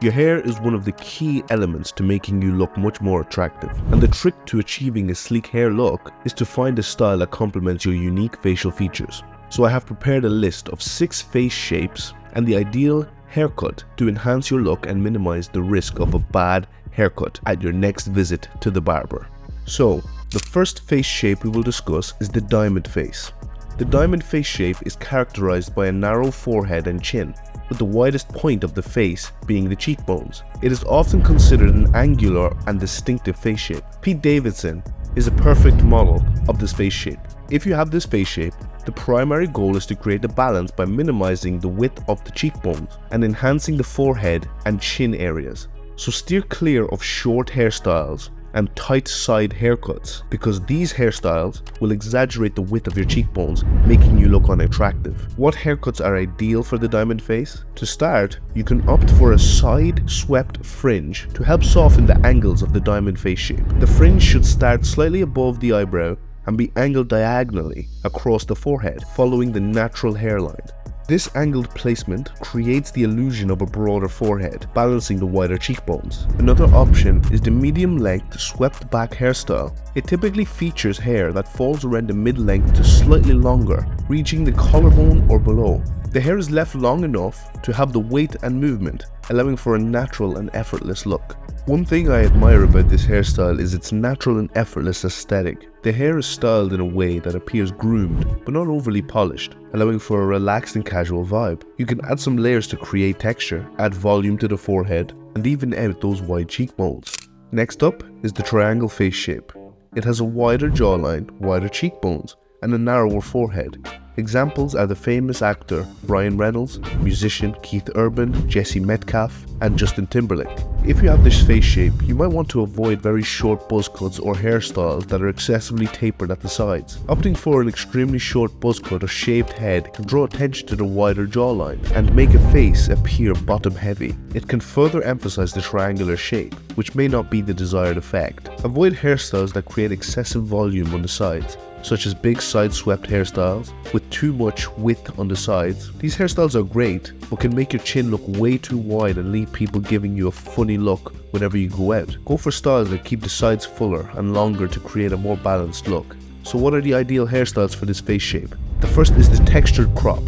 Your hair is one of the key elements to making you look much more attractive, and the trick to achieving a sleek hair look is to find a style that complements your unique facial features. So I have prepared a list of 6 face shapes and the ideal haircut to enhance your look and minimize the risk of a bad haircut at your next visit to the barber. So, the first face shape we will discuss is the diamond face. The diamond face shape is characterized by a narrow forehead and chin, with the widest point of the face being the cheekbones. It is often considered an angular and distinctive face shape. Pete Davidson is a perfect model of this face shape. If you have this face shape, the primary goal is to create a balance by minimizing the width of the cheekbones and enhancing the forehead and chin areas. So steer clear of short hairstyles and tight side haircuts, because these hairstyles will exaggerate the width of your cheekbones, making you look unattractive. What haircuts are ideal for the diamond face? To start, you can opt for a side swept fringe to help soften the angles of the diamond face shape. The fringe should start slightly above the eyebrow and be angled diagonally across the forehead, following the natural hairline. This angled placement creates the illusion of a broader forehead, balancing the wider cheekbones. Another option is the medium-length swept back hairstyle. It typically features hair that falls around the mid-length to slightly longer, reaching the collarbone or below. The hair is left long enough to have the weight and movement, allowing for a natural and effortless look. One thing I admire about this hairstyle is its natural and effortless aesthetic. The hair is styled in a way that appears groomed but not overly polished, allowing for a relaxed and casual vibe. You can add some layers to create texture, add volume to the forehead, and even out those wide cheekbones. Next up is the triangle face shape. It has a wider jawline, wider cheekbones, and a narrower forehead. Examples are the famous actor Ryan Reynolds, musician Keith Urban, Jesse Metcalfe, and Justin Timberlake. If you have this face shape, you might want to avoid very short buzz cuts or hairstyles that are excessively tapered at the sides. Opting for an extremely short buzz cut or shaved head can draw attention to the wider jawline and make a face appear bottom heavy. It can further emphasize the triangular shape, which may not be the desired effect. Avoid hairstyles that create excessive volume on the sides, such as big side swept hairstyles with too much width on the sides. These hairstyles are great, but can make your chin look way too wide and leave people giving you a funny look whenever you go out. Go for styles that keep the sides fuller and longer to create a more balanced look. So what are the ideal hairstyles for this face shape? The first is the textured crop.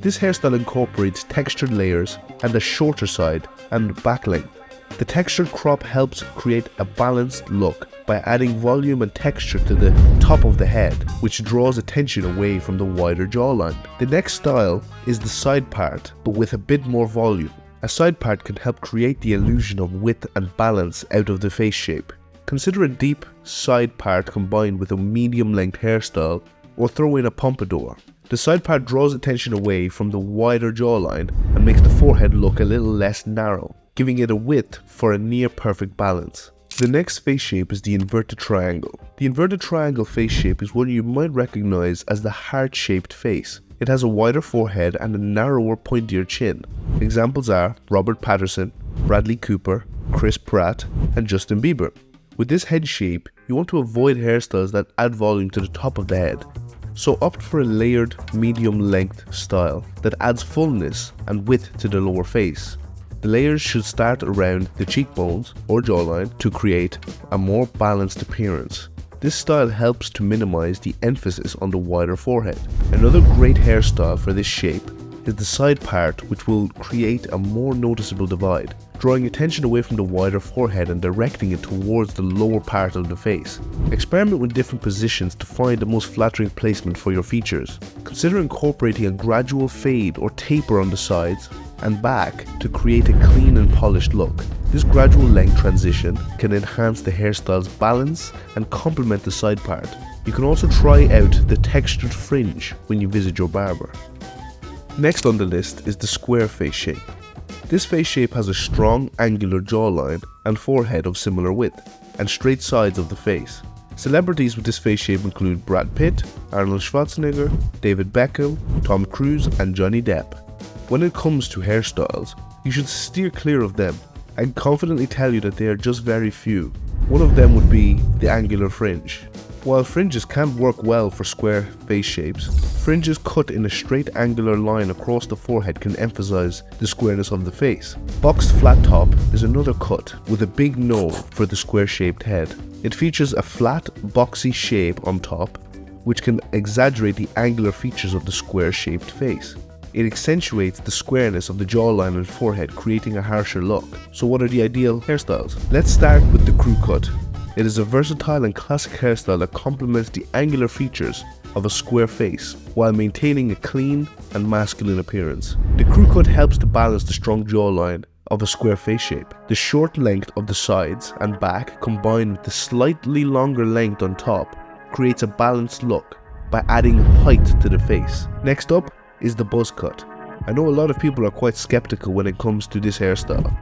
This hairstyle incorporates textured layers and a shorter side and back length. The textured crop helps create a balanced look by adding volume and texture to the top of the head, which draws attention away from the wider jawline. The next style is the side part, but with a bit more volume. A side part can help create the illusion of width and balance out of the face shape. Consider a deep side part combined with a medium-length hairstyle, or throw in a pompadour. The side part draws attention away from the wider jawline and makes the forehead look a little less narrow, giving it a width for a near-perfect balance. The next face shape is the inverted triangle. The inverted triangle face shape is one you might recognize as the heart-shaped face. It has a wider forehead and a narrower, pointier chin. Examples are Robert Pattinson, Bradley Cooper, Chris Pratt, and Justin Bieber. With this head shape, you want to avoid hairstyles that add volume to the top of the head. So opt for a layered, medium-length style that adds fullness and width to the lower face. The layers should start around the cheekbones or jawline to create a more balanced appearance. This style helps to minimize the emphasis on the wider forehead. Another great hairstyle for this shape is the side part, which will create a more noticeable divide, drawing attention away from the wider forehead and directing it towards the lower part of the face. Experiment with different positions to find the most flattering placement for your features. Consider incorporating a gradual fade or taper on the sides and back to create a clean and polished look. This gradual length transition can enhance the hairstyle's balance and complement the side part. You can also try out the textured fringe when you visit your barber. Next on the list is the square face shape. This face shape has a strong angular jawline and forehead of similar width, and straight sides of the face. Celebrities with this face shape include Brad Pitt, Arnold Schwarzenegger, David Beckham, Tom Cruise, and Johnny Depp. When it comes to hairstyles, you should steer clear of them. I can confidently tell you that they are just very few. One of them would be the angular fringe. While fringes can work well for square face shapes, fringes cut in a straight angular line across the forehead can emphasize the squareness of the face. Boxed flat top is another cut with a big no for the square shaped head. It features a flat, boxy shape on top, which can exaggerate the angular features of the square shaped face. It accentuates the squareness of the jawline and forehead, creating a harsher look. So what are the ideal hairstyles? Let's start with the crew cut. It is a versatile and classic hairstyle that complements the angular features of a square face while maintaining a clean and masculine appearance. The crew cut helps to balance the strong jawline of a square face shape. The short length of the sides and back combined with the slightly longer length on top creates a balanced look by adding height to the face. Next up is the buzz cut. I know a lot of people are quite skeptical when it comes to this hairstyle.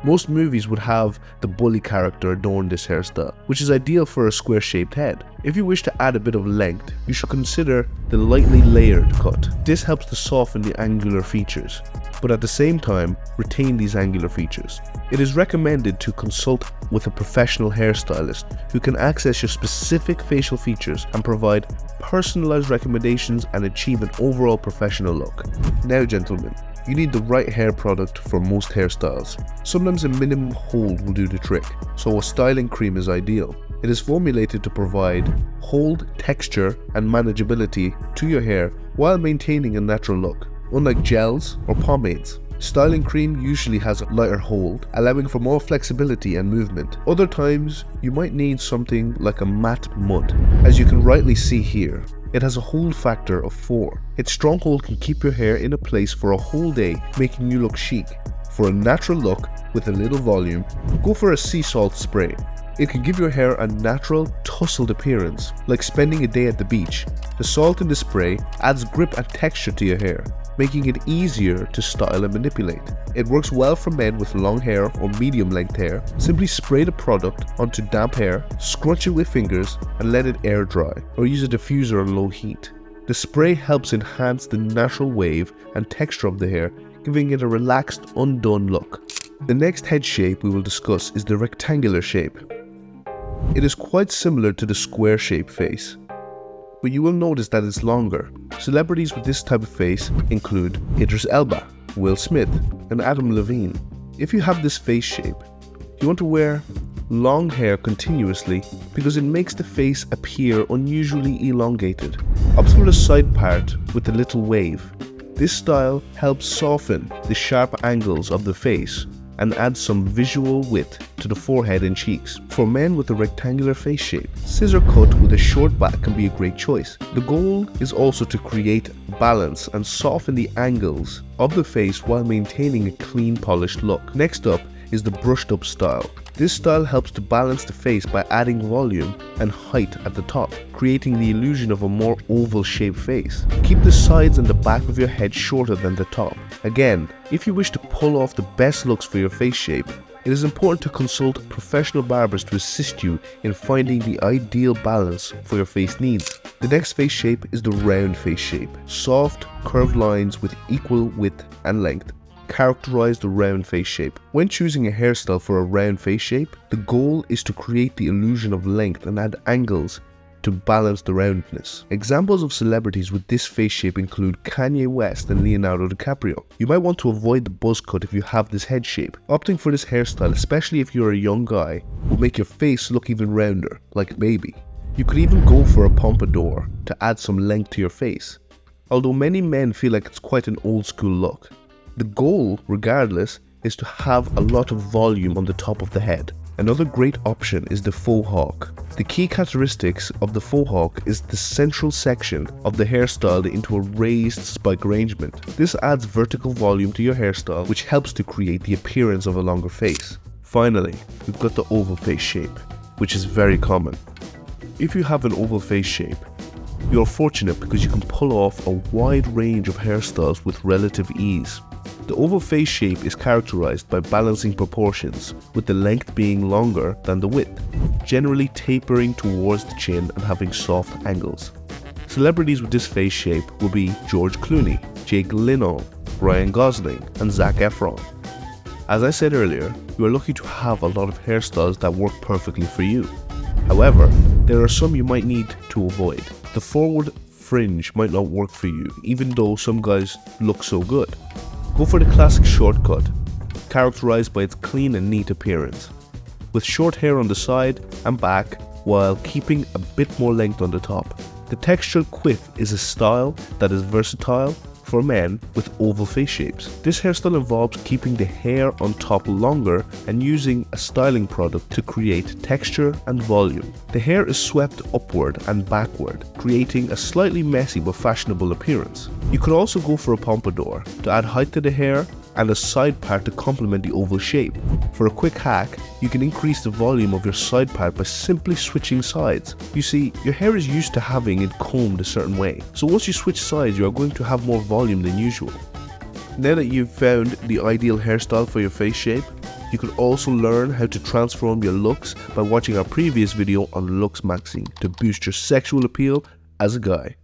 Most movies would have the bully character adorn this hairstyle, which is ideal for a square shaped head. If you wish to add a bit of length, you should consider the lightly layered cut. This helps to soften the angular features, but at the same time retain these angular features. It is recommended to consult with a professional hairstylist who can access your specific facial features and provide personalized recommendations and achieve an overall professional look. Now gentlemen, you need the right hair product for most hairstyles. Sometimes a minimum hold will do the trick, so a styling cream is ideal. It is formulated to provide hold, texture and manageability to your hair while maintaining a natural look. Unlike gels or pomades, styling cream usually has a lighter hold, allowing for more flexibility and movement. Other times, you might need something like a matte mud, as you can rightly see here. It has a hold factor of 4. Its strong hold can keep your hair in a place for a whole day, making you look chic. For a natural look with a little volume, go for a sea salt spray. It can give your hair a natural, tousled appearance, like spending a day at the beach. The salt in the spray adds grip and texture to your hair, making it easier to style and manipulate. It works well for men with long hair or medium length hair. Simply spray the product onto damp hair, scrunch it with fingers and let it air dry, or use a diffuser on low heat. The spray helps enhance the natural wave and texture of the hair, giving it a relaxed, undone look. The next head shape we will discuss is the rectangular shape. It is quite similar to the square shaped face, but you will notice that it's longer. Celebrities with this type of face include Idris Elba, Will Smith, and Adam Levine. If you have this face shape, you want to wear long hair continuously because it makes the face appear unusually elongated. Opt for the side part with a little wave. This style helps soften the sharp angles of the face and add some visual width to the forehead and cheeks. For men with a rectangular face shape, scissor cut with a short back can be a great choice. The goal is also to create balance and soften the angles of the face while maintaining a clean, polished look. Next up is the brushed up style. This style helps to balance the face by adding volume and height at the top, creating the illusion of a more oval shaped face. Keep the sides and the back of your head shorter than the top. Again, if you wish to pull off the best looks for your face shape, it is important to consult professional barbers to assist you in finding the ideal balance for your face needs. The next face shape is the round face shape. Soft, curved lines with equal width and length characterize the round face shape. When choosing a hairstyle for a round face shape, the goal is to create the illusion of length and add angles to balance the roundness. Examples of celebrities with this face shape include Kanye West and Leonardo DiCaprio. You might want to avoid the buzz cut if you have this head shape. Opting for this hairstyle, especially if you're a young guy, will make your face look even rounder, like a baby. You could even go for a pompadour to add some length to your face, although many men feel like it's quite an old school look. The goal, regardless, is to have a lot of volume on the top of the head. Another great option is the faux hawk. The key characteristics of the faux hawk is the central section of the hairstyle into a raised spike arrangement. This adds vertical volume to your hairstyle, which helps to create the appearance of a longer face. Finally, we've got the oval face shape, which is very common. If you have an oval face shape, you're fortunate because you can pull off a wide range of hairstyles with relative ease. The oval face shape is characterized by balancing proportions, with the length being longer than the width, generally tapering towards the chin and having soft angles. Celebrities with this face shape will be George Clooney, Jake Gyllenhaal, Ryan Gosling, and Zac Efron. As I said earlier, you are lucky to have a lot of hairstyles that work perfectly for you. However, there are some you might need to avoid. The forward fringe might not work for you, even though some guys look so good. Go for the classic shortcut, characterized by its clean and neat appearance, with short hair on the side and back while keeping a bit more length on the top. The textured quiff is a style that is versatile for men with oval face shapes. This hairstyle involves keeping the hair on top longer and using a styling product to create texture and volume. The hair is swept upward and backward, creating a slightly messy but fashionable appearance. You could also go for a pompadour to add height to the hair and a side part to complement the oval shape. For a quick hack, you can increase the volume of your side part by simply switching sides. You see, your hair is used to having it combed a certain way, so once you switch sides, you are going to have more volume than usual. Now that you've found the ideal hairstyle for your face shape, you can also learn how to transform your looks by watching our previous video on looks maxing to boost your sexual appeal as a guy.